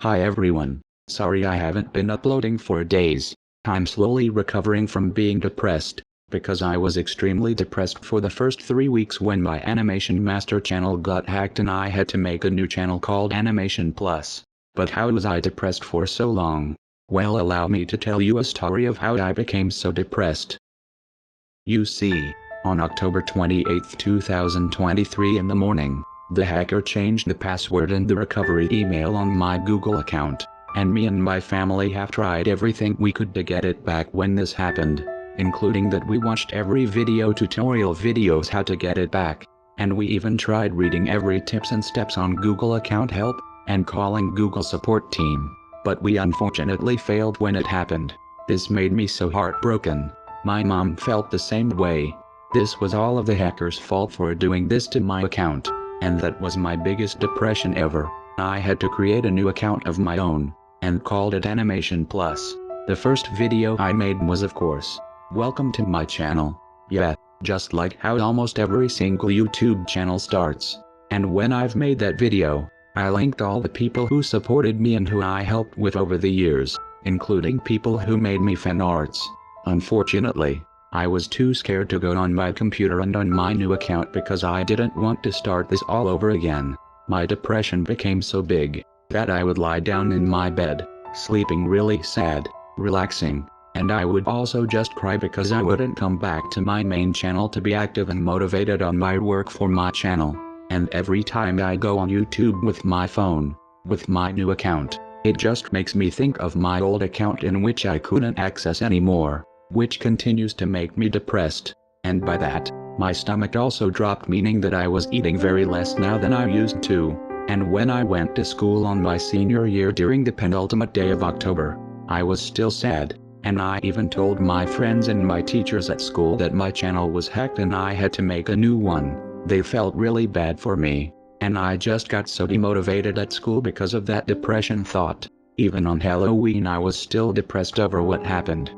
Hi everyone. Sorry I haven't been uploading for days. I'm slowly recovering from being depressed, because I was extremely depressed for the first 3 weeks when my Animation Master channel got hacked and I had to make a new channel called Animation Plus. But how was I depressed for so long? Well, allow me to tell you a story of how I became so depressed. You see, on October 28, 2023 in the morning, the hacker changed the password and the recovery email on my Google account, and me and my family have tried everything we could to get it back when this happened, including that we watched every video tutorial videos how to get it back, and we even tried reading every tips and steps on Google account help, and calling Google support team, but we unfortunately failed when it happened. This made me so heartbroken. My mom felt the same way. This was all of the hacker's fault for doing this to my account. And that was my biggest depression ever. I had to create a new account of my own, and called it Animation Plus. The first video I made was, of course, welcome to my channel. Yeah, just like how almost every single YouTube channel starts. And when I've made that video, I linked all the people who supported me and who I helped with over the years, including people who made me fan arts. Unfortunately, I was too scared to go on my computer and on my new account because I didn't want to start this all over again. My depression became so big that I would lie down in my bed, sleeping really sad, relaxing, and I would also just cry because I wouldn't come back to my main channel to be active and motivated on my work for my channel. And every time I go on YouTube with my phone, with my new account, it just makes me think of my old account in which I couldn't access anymore, which continues to make me depressed. And by that, my stomach also dropped, meaning that I was eating very less now than I used to. And when I went to school on my senior year during the penultimate day of October, I was still sad, and I even told my friends and my teachers at school that my channel was hacked and I had to make a new one. They felt really bad for me, and I just got so demotivated at school because of that depression thought. Even on Halloween I was still depressed over what happened.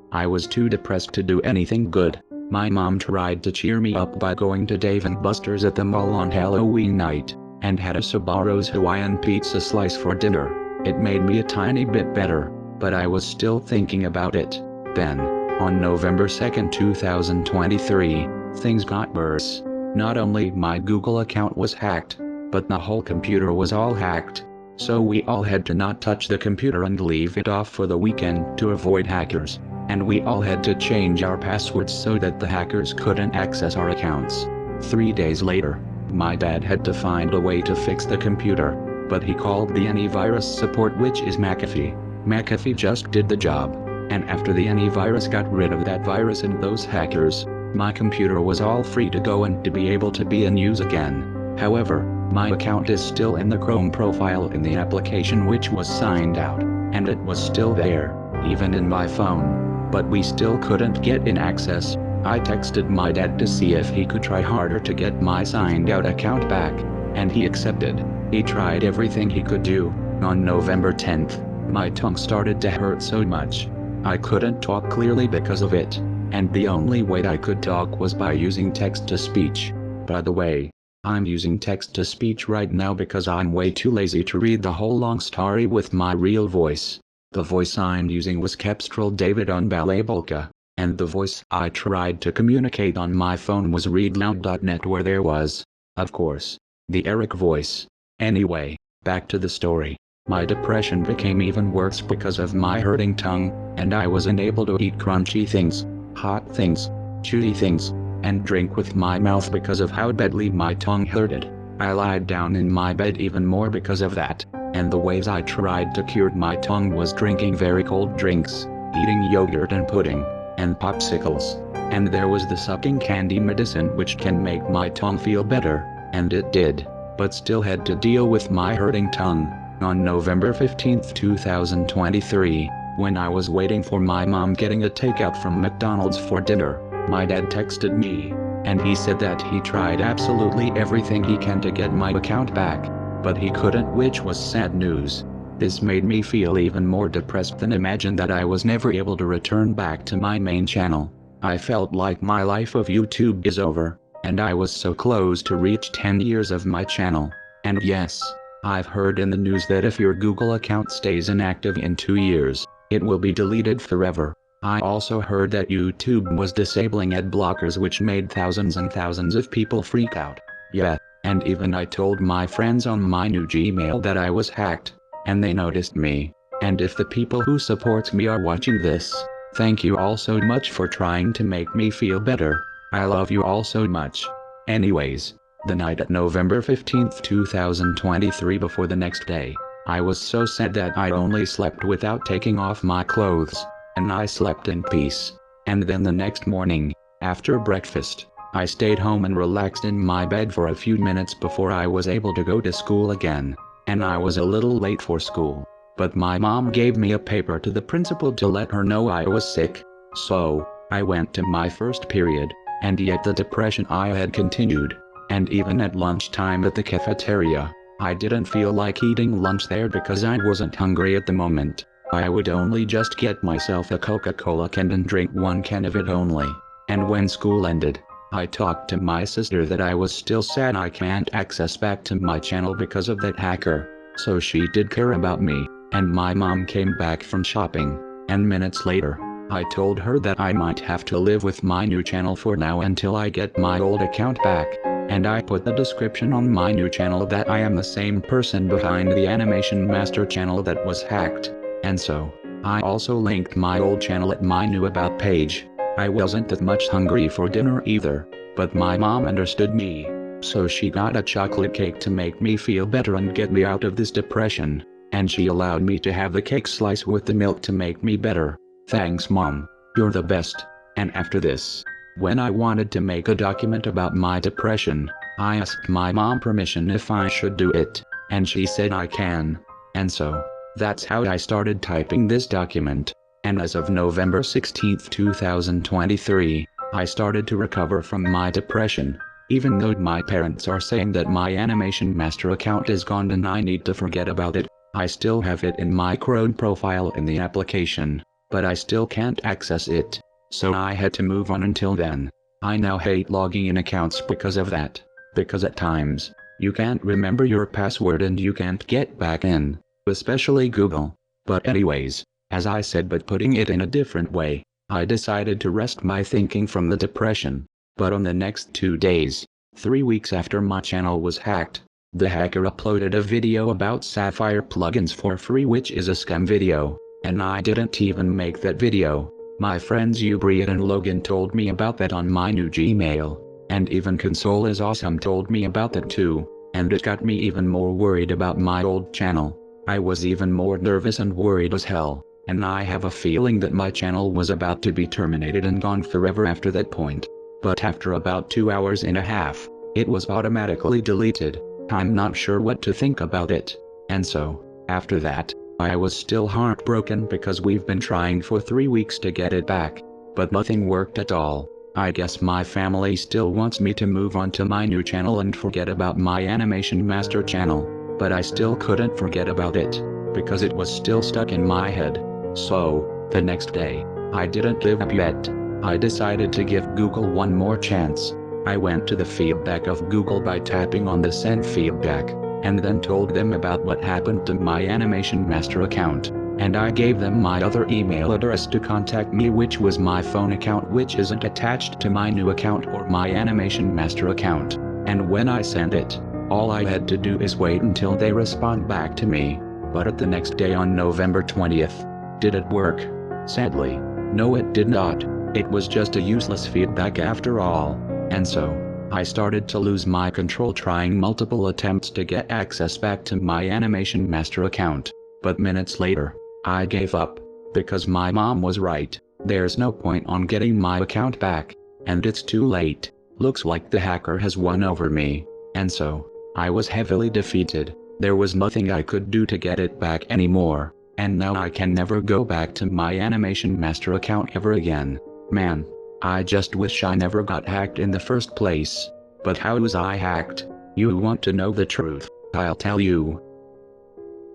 I was too depressed to do anything good. My mom tried to cheer me up by going to Dave & Buster's at the mall on Halloween night, and had a Sbarro's Hawaiian pizza slice for dinner. It made me a tiny bit better, but I was still thinking about it. Then, on November 2, 2023, things got worse. Not only my Google account was hacked, but the whole computer was all hacked. So we all had to not touch the computer and leave it off for the weekend to avoid hackers. And we all had to change our passwords so that the hackers couldn't access our accounts. 3 days later, my dad had to find a way to fix the computer, but he called the antivirus support, which is McAfee. McAfee just did the job, and after the antivirus got rid of that virus and those hackers, my computer was all free to go and to be able to be in use again. However, my account is still in the Chrome profile in the application which was signed out, and it was still there, even in my phone. But we still couldn't get in access. I texted my dad to see if he could try harder to get my signed out account back, and he accepted. He tried everything he could do. On November 10th, my tongue started to hurt so much. I couldn't talk clearly because of it, and the only way I could talk was by using text-to-speech. By the way, I'm using text-to-speech right now because I'm way too lazy to read the whole long story with my real voice. The voice I'm using was Kepstrel David on Balabulka, and the voice I tried to communicate on my phone was readloud.net, where there was, of course, the Eric voice. Anyway, back to the story. My depression became even worse because of my hurting tongue, and I was unable to eat crunchy things, hot things, chewy things, and drink with my mouth because of how badly my tongue hurted. I lied down in my bed even more because of that. And the ways I tried to cure my tongue was drinking very cold drinks, eating yogurt and pudding, and popsicles. And there was the sucking candy medicine, which can make my tongue feel better, and it did, but still had to deal with my hurting tongue. On November 15, 2023, when I was waiting for my mom getting a takeout from McDonald's for dinner, my dad texted me, and he said that he tried absolutely everything he can to get my account back, but he couldn't, which was sad news. This made me feel even more depressed than imagine that I was never able to return back to my main channel. I felt like my life of YouTube is over, and I was so close to reach 10 years of my channel. And yes, I've heard in the news that if your Google account stays inactive in 2 years, it will be deleted forever. I also heard that YouTube was disabling ad blockers, which made thousands and thousands of people freak out. Yeah, and even I told my friends on my new Gmail that I was hacked, and they noticed me. And if the people who support me are watching this, thank you all so much for trying to make me feel better. I love you all so much. Anyways, the night at November 15th, 2023 before the next day, I was so sad that I only slept without taking off my clothes, and I slept in peace. And then the next morning, after breakfast, I stayed home and relaxed in my bed for a few minutes before I was able to go to school again. And I was a little late for school, but my mom gave me a paper to the principal to let her know I was sick. So, I went to my first period, and yet the depression I had continued. And even at lunchtime at the cafeteria, I didn't feel like eating lunch there because I wasn't hungry at the moment. I would only just get myself a Coca-Cola can and drink one can of it only. And when school ended, I talked to my sister that I was still sad I can't access back to my channel because of that hacker. So she did care about me, and my mom came back from shopping, and minutes later, I told her that I might have to live with my new channel for now until I get my old account back. And I put the description on my new channel that I am the same person behind the Animation Master channel that was hacked. And so, I also linked my old channel at my new about page. I wasn't that much hungry for dinner either, but my mom understood me. So she got a chocolate cake to make me feel better and get me out of this depression. And she allowed me to have the cake slice with the milk to make me better. Thanks, Mom. You're the best. And after this, when I wanted to make a document about my depression, I asked my mom permission if I should do it, and she said I can. And so, that's how I started typing this document. And as of November 16, 2023, I started to recover from my depression. Even though my parents are saying that my Animation Master account is gone and I need to forget about it, I still have it in my Chrome profile in the application, but I still can't access it. So I had to move on until then. I now hate logging in accounts because of that. Because at times, you can't remember your password and you can't get back in, especially Google. But anyways, as I said, but putting it in a different way, I decided to rest my thinking from the depression. But on the next 2 days, 3 weeks after my channel was hacked, the hacker uploaded a video about Sapphire plugins for free, which is a scam video, and I didn't even make that video. My friends Ubriat and Logan told me about that on my new Gmail, and even Console is Awesome told me about that too, and it got me even more worried about my old channel. I was even more nervous and worried as hell, and I have a feeling that my channel was about to be terminated and gone forever after that point. But after about 2 hours and a half, it was automatically deleted. I'm not sure what to think about it. And so, after that, I was still heartbroken because we've been trying for 3 weeks to get it back, but nothing worked at all. I guess my family still wants me to move on to my new channel and forget about my Animation Master channel, but I still couldn't forget about it, because it was still stuck in my head. So, the next day, I didn't give up yet. I decided to give Google one more chance. I went to the feedback of Google by tapping on the send feedback, and then told them about what happened to my Animation Master account, and I gave them my other email address to contact me, which was my phone account, which isn't attached to my new account or my Animation Master account. And when I sent it, all I had to do is wait until they respond back to me. But at the next day on November 20th, did it work? Sadly, no, it did not. It was just a useless feedback after all. And so, I started to lose my control, trying multiple attempts to get access back to my Animation Master account. But minutes later, I gave up, because my mom was right. There's no point on getting my account back, and it's too late. Looks like the hacker has won over me. And so, I was heavily defeated. There was nothing I could do to get it back anymore, and now I can never go back to my Animation Master account ever again. Man, I just wish I never got hacked in the first place. But how was I hacked? You want to know the truth? I'll tell you.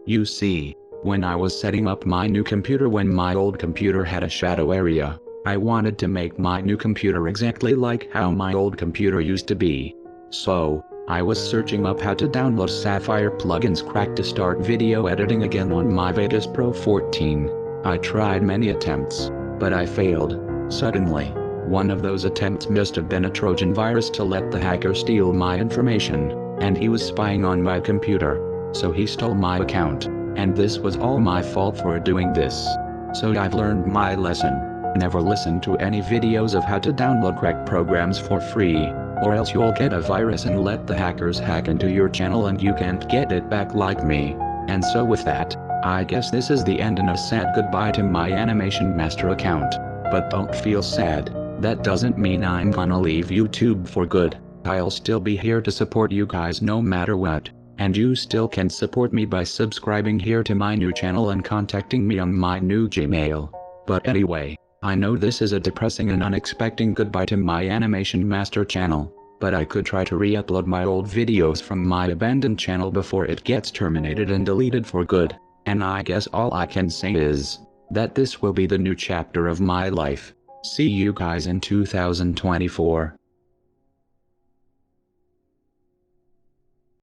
You see, when I was setting up my new computer, when my old computer had a shadow area, I wanted to make my new computer exactly like how my old computer used to be. So, I was searching up how to download Sapphire plugins crack to start video editing again on my Vegas Pro 14. I tried many attempts, but I failed. Suddenly, one of those attempts must have been a Trojan virus to let the hacker steal my information, and he was spying on my computer. So he stole my account, and this was all my fault for doing this. So I've learned my lesson. Never listen to any videos of how to download cracked programs for free, or else you'll get a virus and let the hackers hack into your channel and you can't get it back like me. And so with that, I guess this is the end and a sad goodbye to my Animation Master account. But don't feel sad, that doesn't mean I'm gonna leave YouTube for good. I'll still be here to support you guys no matter what. And you still can support me by subscribing here to my new channel and contacting me on my new Gmail. But anyway, I know this is a depressing and unexpected goodbye to my Animation Master channel, but I could try to re-upload my old videos from my abandoned channel before it gets terminated and deleted for good. And I guess all I can say is that this will be the new chapter of my life. See you guys in 2024.